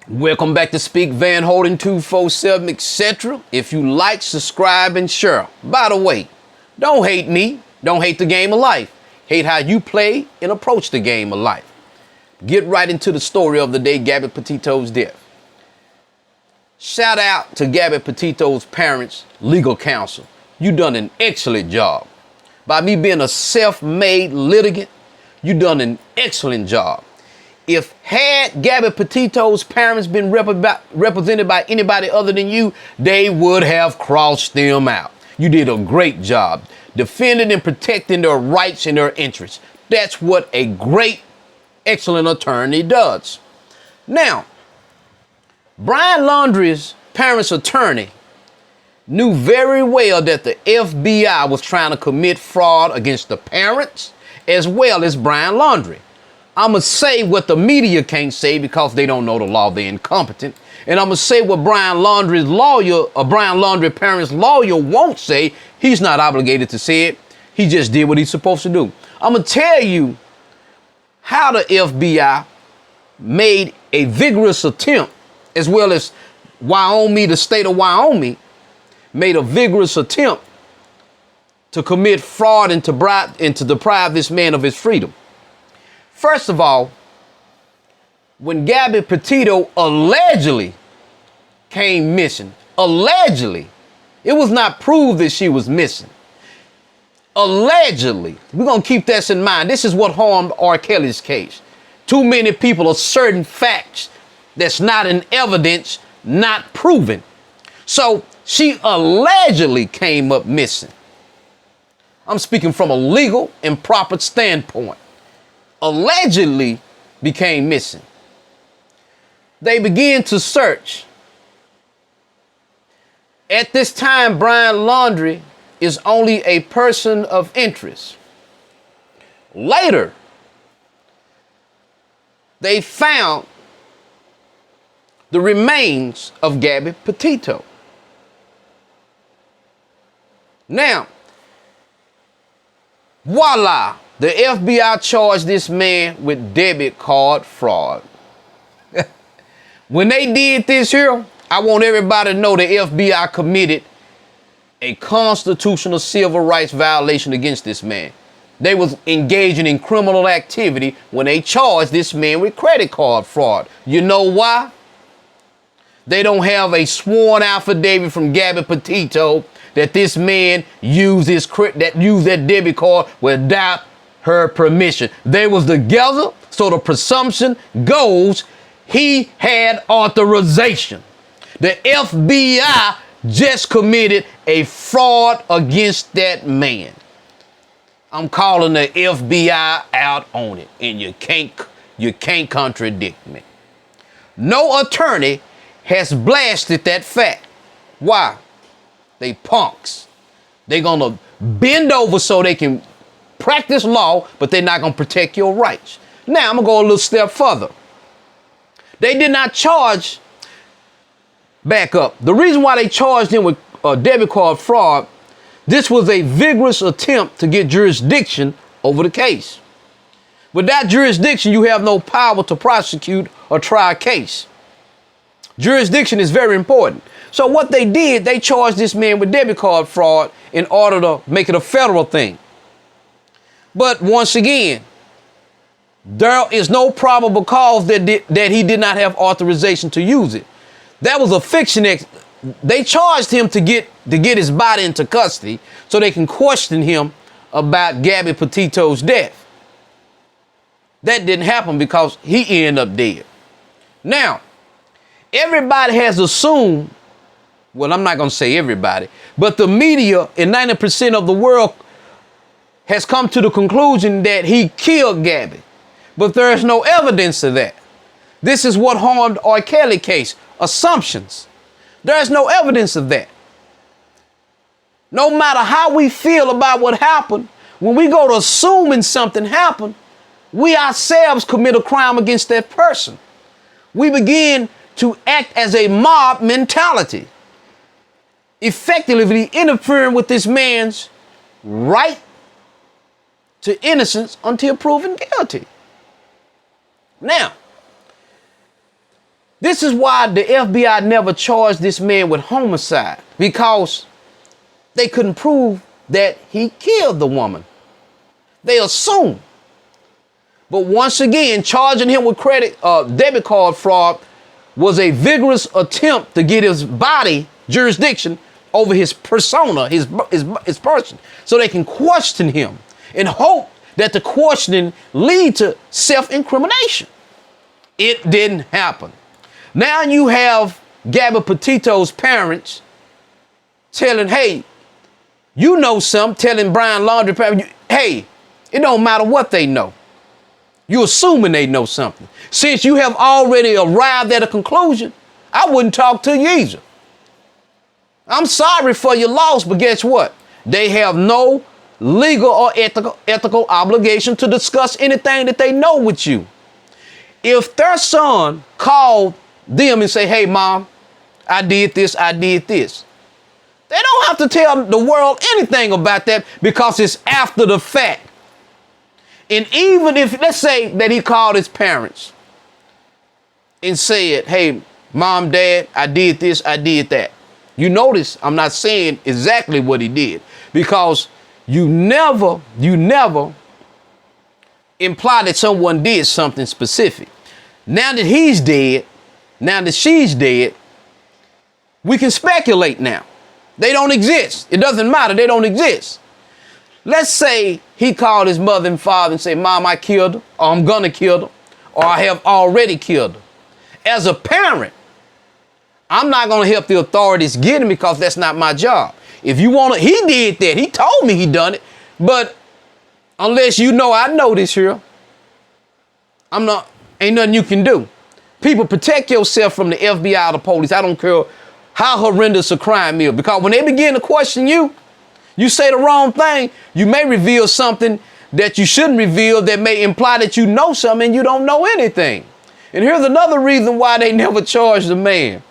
Welcome back to Speak Van Holding 247, etc. If you like, subscribe, and share. By the way, don't hate me. Don't hate the game of life. Hate how you play and approach the game of life. Get right into the story of the day, Gabby Petito's death. Shout out to Gabby Petito's parents, legal counsel. You done an excellent job. By me being a self-made litigant, you done an excellent job. If had Gabby Petito's parents been represented by anybody other than you, they would have crossed them out. You did a great job defending and protecting their rights and their interests. That's what a great, excellent attorney does. Now, Brian Laundrie's parents' attorney knew very well that the FBI was trying to commit fraud against the parents as well as Brian Laundrie. I'm going to say what the media can't say because they don't know the law. They're incompetent. And I'm going to say what Brian Laundrie parents' lawyer won't say. He's not obligated to say it. He just did what he's supposed to do. I'm going to tell you how the FBI made a vigorous attempt, as well as Wyoming, the state of Wyoming, made a vigorous attempt to commit fraud and to deprive this man of his freedom. First of all, when Gabby Petito allegedly came missing, allegedly, it was not proved that she was missing. Allegedly, we're going to keep this in mind. This is what harmed R. Kelly's case. Too many people asserting facts that's not in evidence, not proven. So she allegedly came up missing. I'm speaking from a legal and proper standpoint. Allegedly became missing. They began to search. At this time, Brian Laundrie is only a person of interest. Later, they found the remains of Gabby Petito. Now, voila, the FBI charged this man with debit card fraud. When they did this here, I want everybody to know the FBI committed a constitutional civil rights violation against this man. They was engaging in criminal activity when they charged this man with credit card fraud. You know why? They don't have a sworn affidavit from Gabby Petito that this man used that debit card without her permission. They was together, so the presumption goes he had authorization. The FBI just committed a fraud against that man. I'm calling the FBI out on it, and you can't contradict me. No attorney has blasted that fact. Why? They punks. They're gonna bend over so they can practice law, but they're not going to protect your rights. Now, I'm going to go a little step further. They did not charge, back up. The reason why they charged him with debit card fraud, this was a vigorous attempt to get jurisdiction over the case. Without jurisdiction, you have no power to prosecute or try a case. Jurisdiction is very important. So what they did, they charged this man with debit card fraud in order to make it a federal thing. But once again, there is no probable cause that he did not have authorization to use it. That was a fiction. They charged him to get his body into custody so they can question him about Gabby Petito's death. That didn't happen because he ended up dead. Now, everybody has assumed, well, I'm not going to say everybody, but the media and 90% of the world has come to the conclusion that he killed Gabby. But there is no evidence of that. This is what harmed R. Kelly case. Assumptions. There is no evidence of that. No matter how we feel about what happened, when we go to assuming something happened, we ourselves commit a crime against that person. We begin to act as a mob mentality, effectively interfering with this man's right to innocence until proven guilty. Now, This is why the FBI never charged this man with homicide, because they couldn't prove that he killed the woman. They assumed. But once again, charging him with debit card fraud was a vigorous attempt to get his body jurisdiction over his persona, his person, so they can question him and hope that the questioning lead to self-incrimination. It didn't happen. Now you have Gabby Petito's parents telling, hey, you know something, telling Brian Laundrie parents, hey, it don't matter what they know. You're assuming they know something. Since you have already arrived at a conclusion, I wouldn't talk to you either. I'm sorry for your loss, but guess what? They have no legal or ethical obligation to discuss anything that they know with you. If their son called them and say, hey, mom, I did this, they don't have to tell the world anything about that because it's after the fact. And even if, let's say that he called his parents and said, hey, mom, dad, I did this, I did that. You notice I'm not saying exactly what he did, because you never imply that someone did something specific. Now that he's dead, now that she's dead, we can speculate now. They don't exist. It doesn't matter. They don't exist. Let's say he called his mother and father and said, mom, I killed her, or I'm gonna kill her, or I have already killed her. As a parent, I'm not gonna help the authorities get him because that's not my job. If you wanna, he did that. He told me he done it, but unless you know I know this here, ain't nothing you can do. People, protect yourself from the FBI or the police. I don't care how horrendous a crime is, because when they begin to question you, you say the wrong thing, you may reveal something that you shouldn't reveal that may imply that you know something and you don't know anything. And here's another reason why they never charged the man.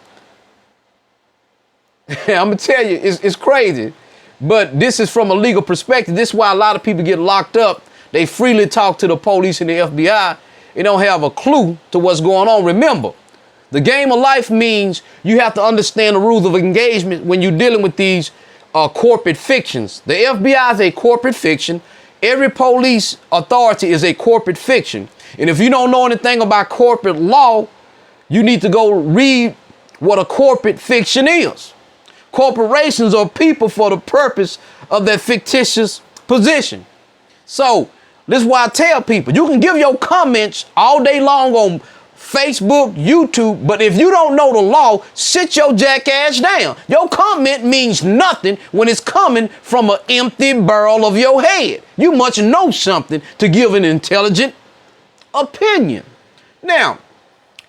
I'm going to tell you, it's crazy, but this is from a legal perspective. This is why a lot of people get locked up. They freely talk to the police and the FBI. They don't have a clue to what's going on. Remember, the game of life means you have to understand the rules of engagement when you're dealing with these corporate fictions. The FBI is a corporate fiction. Every police authority is a corporate fiction. And if you don't know anything about corporate law, you need to go read what a corporate fiction is. Corporations are people for the purpose of their fictitious position. So this is why I tell people, you can give your comments all day long on Facebook, YouTube, but if you don't know the law, sit your jackass down. Your comment means nothing when it's coming from an empty barrel of your head. You must know something to give an intelligent opinion. Now,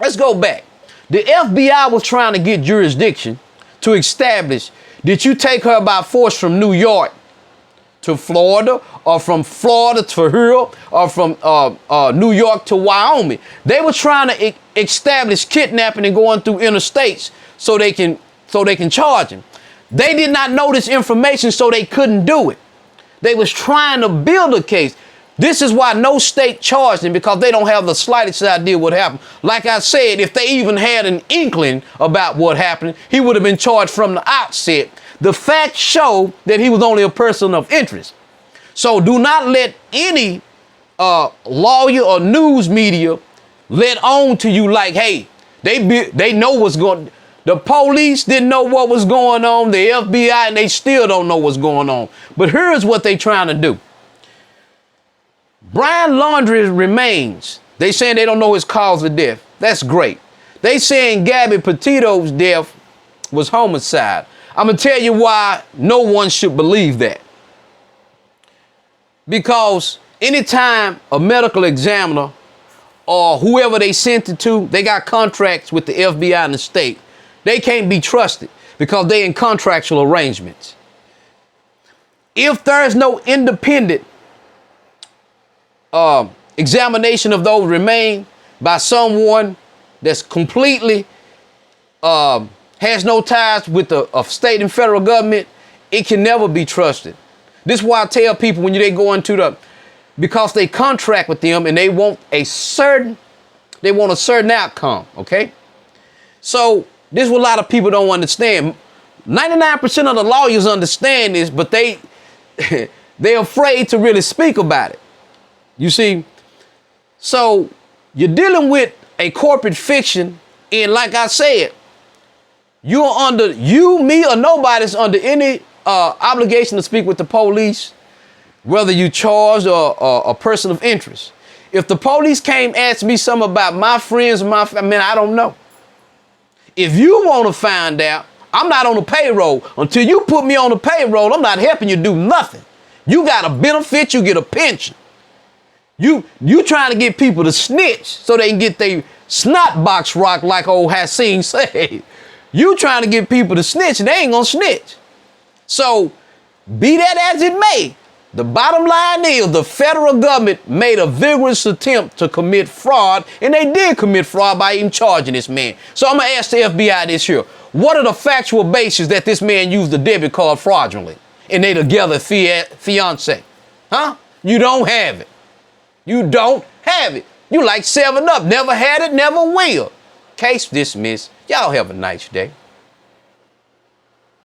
let's go back. The FBI was trying to get jurisdiction to establish, did you take her by force from New York to Florida, or from Florida to here, or from New York to Wyoming? They were trying to establish kidnapping and going through interstates so they can charge him. They did not know this information, so they couldn't do it. They was trying to build a case. This is why no state charged him, because they don't have the slightest idea what happened. Like I said, if they even had an inkling about what happened, he would have been charged from the outset. The facts show that he was only a person of interest. So do not let any lawyer or news media let on to you like, hey, they know what's going on. The police didn't know what was going on, the FBI, and they still don't know what's going on. But here's what they're trying to do. Brian Laundrie's remains, they saying they don't know his cause of death. That's great. They saying Gabby Petito's death was homicide. I'm going to tell you why no one should believe that. Because anytime a medical examiner or whoever they sent it to, they got contracts with the FBI and the state, they can't be trusted because they're in contractual arrangements. If there is no independent examination of those remains by someone that's completely has no ties with the state and federal government, it can never be trusted. This is why I tell people when they go into because they contract with them and they want a certain outcome, okay? So this is what a lot of people don't understand. 99% of the lawyers understand this, but they're afraid to really speak about it. You see? So you're dealing with a corporate fiction, and like I said, me, or nobody's under any obligation to speak with the police, whether you charged or a person of interest. If the police came ask me something about my friends, I don't know. If you want to find out, I'm not on the payroll. Until you put me on the payroll, I'm not helping you do nothing. You got a benefit, you get a pension. You trying to get people to snitch so they can get their snot box rocked, like old Hassan said. You trying to get people to snitch, and they ain't gonna snitch. So, be that as it may, the bottom line is the federal government made a vigorous attempt to commit fraud, and they did commit fraud by even charging this man. So I'm gonna ask the FBI this here. What are the factual bases that this man used the debit card fraudulently and they together fiance? Huh? You don't have it. You don't have it. You like 7 Up. Never had it, never will. Case dismissed. Y'all have a nice day.